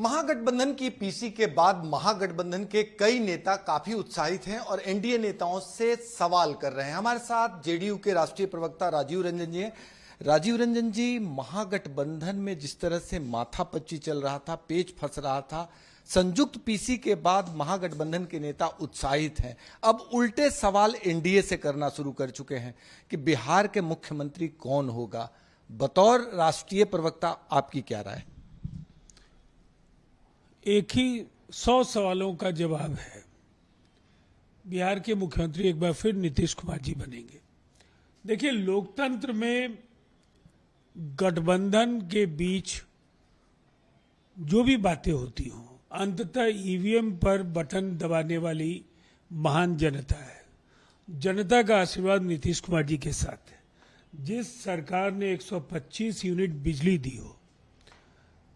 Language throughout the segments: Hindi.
महागठबंधन की पीसी के बाद महागठबंधन के कई नेता काफी उत्साहित हैं और एनडीए नेताओं से सवाल कर रहे हैं। हमारे साथ जेडीयू के राष्ट्रीय प्रवक्ता राजीव रंजन जी हैं। राजीव रंजन जी, महागठबंधन में जिस तरह से माथापच्ची चल रहा था, पेच फंस रहा था, संयुक्त पीसी के बाद महागठबंधन के नेता उत्साहित हैं। अब उल्टे सवाल एनडीए से करना शुरू कर चुके हैं कि बिहार के मुख्यमंत्री कौन होगा। बतौर राष्ट्रीय प्रवक्ता आपकी क्या राय? एक ही 100 सवालों का जवाब है। बिहार के मुख्यमंत्री एक बार फिर नीतीश कुमार जी बनेंगे। देखिए, लोकतंत्र में गठबंधन के बीच जो भी बातें होती हों, अंततः ईवीएम पर बटन दबाने वाली महान जनता है। जनता का आशीर्वाद नीतीश कुमार जी के साथ है। जिस सरकार ने 125 यूनिट बिजली दी हो,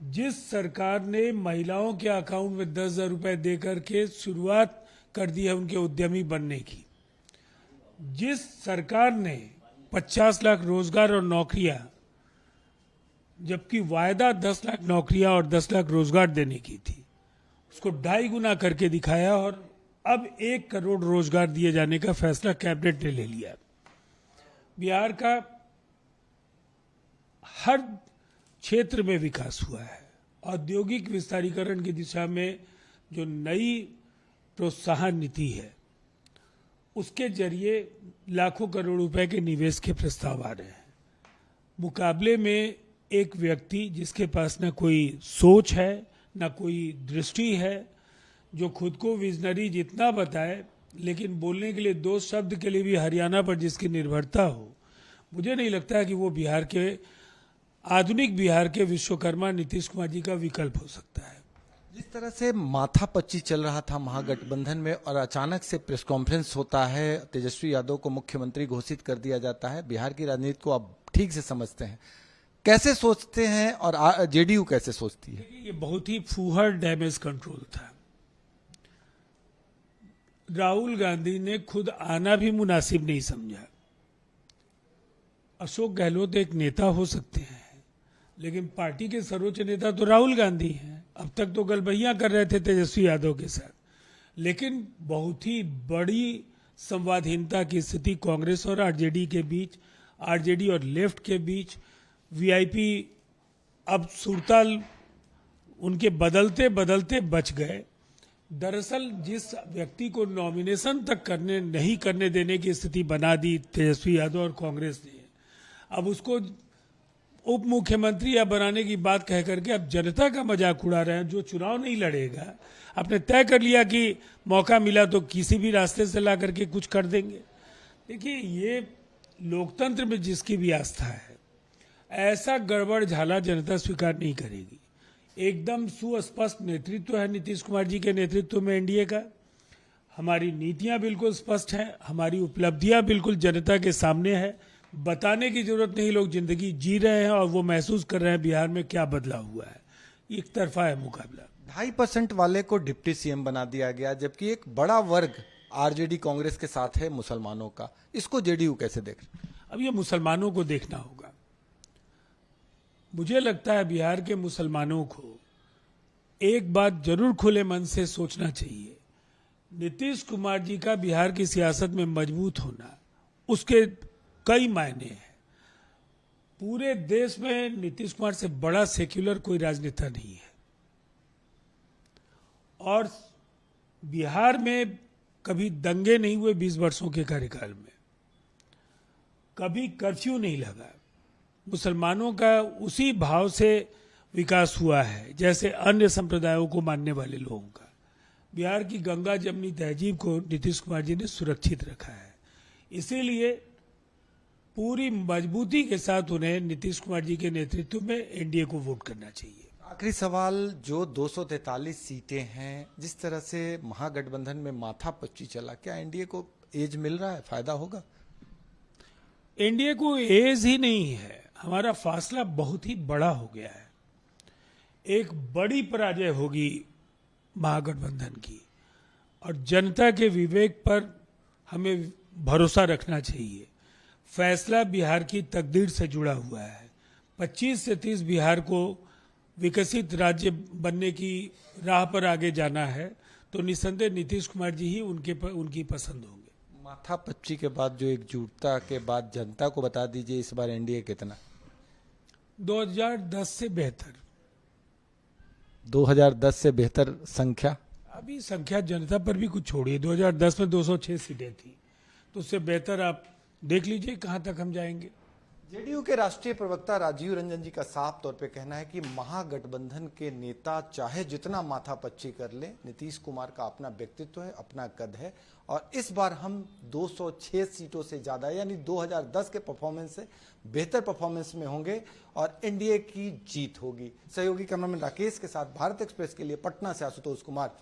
जिस सरकार ने महिलाओं के अकाउंट में 10,000 रुपए देकर के शुरुआत कर दी है उनके उद्यमी बनने की, जिस सरकार ने 50 लाख रोजगार और नौकरियां, जबकि वायदा 10 लाख नौकरियां और 10 लाख रोजगार देने की थी, उसको 2.5 गुना करके दिखाया और अब 1 करोड़ रोजगार दिए जाने का फैसला कैबिनेट ने ले लिया। बिहार का हर क्षेत्र में विकास हुआ है। औद्योगिक विस्तारीकरण की दिशा में जो नई प्रोत्साहन नीति है, उसके जरिए लाखों करोड़ रुपए के निवेश के प्रस्ताव आ रहे हैं। मुकाबले में एक व्यक्ति जिसके पास ना कोई सोच है, ना कोई दृष्टि है, जो खुद को विजनरी जितना बताए, लेकिन बोलने के लिए 2 शब्द के लिए भी हरियाणा पर जिसकी निर्भरता हो, मुझे नहीं लगता है कि वो बिहार के आधुनिक बिहार के विश्वकर्मा नीतीश कुमार जी का विकल्प हो सकता है। जिस तरह से माथापच्ची चल रहा था महागठबंधन में और अचानक से प्रेस कॉन्फ्रेंस होता है, तेजस्वी यादव को मुख्यमंत्री घोषित कर दिया जाता है। बिहार की राजनीति को आप ठीक से समझते हैं, कैसे सोचते हैं और जेडीयू कैसे सोचती है? ये बहुत ही फूहड़ डैमेज कंट्रोल था। राहुल गांधी ने खुद आना भी मुनासिब नहीं समझा। अशोक गहलोत एक नेता हो सकते हैं, लेकिन पार्टी के सर्वोच्च नेता तो राहुल गांधी हैं। अब तक तो गलबहियां कर रहे थे तेजस्वी यादव के साथ, लेकिन बहुत ही बड़ी संवादहीनता की स्थिति कांग्रेस और आरजेडी के बीच, आरजेडी और लेफ्ट के बीच, वीआईपी अब सुरताल उनके बदलते बदलते बच गए। दरअसल जिस व्यक्ति को नॉमिनेशन तक नहीं करने देने की स्थिति बना दी तेजस्वी यादव और कांग्रेस ने, अब उसको उप मुख्यमंत्री या बनाने की बात कह करके अब जनता का मजाक उड़ा रहे हैं। जो चुनाव नहीं लड़ेगा, आपने तय कर लिया कि मौका मिला तो किसी भी रास्ते से ला करके कुछ कर देंगे। देखिए, ये लोकतंत्र में जिसकी भी आस्था है, ऐसा गड़बड़ झाला जनता स्वीकार नहीं करेगी। एकदम सुस्पष्ट नेतृत्व है नीतीश कुमार जी के नेतृत्व में एनडीए का। हमारी नीतियां बिल्कुल स्पष्ट हैं, हमारी उपलब्धियां बिल्कुल जनता के सामने है। बताने की जरूरत नहीं, लोग जिंदगी जी रहे हैं और वो महसूस कर रहे हैं बिहार में क्या बदलाव हुआ है। एक तरफा है मुकाबला। 2.5% वाले को डिप्टी सीएम बना दिया गया, जबकि एक बड़ा वर्ग आरजेडी कांग्रेस के साथ है मुसलमानों का। इसको जेडीयू कैसे देख रहे हैं? अब ये मुसलमानों को देखना होगा। मुझे लगता है बिहार के मुसलमानों को एक बात जरूर खुले मन से सोचना चाहिए। नीतीश कुमार जी का बिहार की सियासत में मजबूत होना, उसके कई मायने हैं। पूरे देश में नीतीश कुमार से बड़ा सेक्युलर कोई राजनेता नहीं है, और बिहार में कभी दंगे नहीं हुए 20 वर्षों के कार्यकाल में, कभी कर्फ्यू नहीं लगा। मुसलमानों का उसी भाव से विकास हुआ है जैसे अन्य संप्रदायों को मानने वाले लोगों का। बिहार की गंगा जमनी तहजीब को नीतीश कुमार जी ने सुरक्षित रखा है। इसीलिए पूरी मजबूती के साथ उन्हें नीतीश कुमार जी के नेतृत्व में एनडीए को वोट करना चाहिए। आखिरी सवाल, जो 243 सीटें हैं, जिस तरह से महागठबंधन में माथापच्ची चला, क्या एनडीए को एज मिल रहा है, फायदा होगा? एनडीए को एज ही नहीं है, हमारा फासला बहुत ही बड़ा हो गया है। एक बड़ी पराजय होगी महागठबंधन की, और जनता के विवेक पर हमें भरोसा रखना चाहिए। फैसला बिहार की तकदीर से जुड़ा हुआ है। 25 से 30 बिहार को विकसित राज्य बनने की राह पर आगे जाना है तो निस्संदेह नीतीश कुमार जी ही उनकी पसंद होंगे। माथापच्ची के बाद जो एकजुटता के बाद जनता को बता दीजिए इस बार एनडीए कितना? 2010 से बेहतर। 2010 से बेहतर संख्या? अभी संख्या जनता पर भी कुछ छोड़िए, 2010 में 206 सीटें थी, तो उससे बेहतर आप देख लीजिए कहां तक हम जाएंगे। जेडीयू के राष्ट्रीय प्रवक्ता राजीव रंजन जी का साफ तौर पे कहना है कि महागठबंधन के नेता चाहे जितना माथापच्ची कर ले, नीतीश कुमार का अपना व्यक्तित्व है, अपना कद है और इस बार हम 206 सीटों से ज्यादा यानी 2010 के परफॉर्मेंस से बेहतर परफॉर्मेंस में होंगे और एनडीए की जीत होगी। सहयोगी कैमरामैन राकेश के साथ भारत एक्सप्रेस के लिए पटना से आशुतोष कुमार।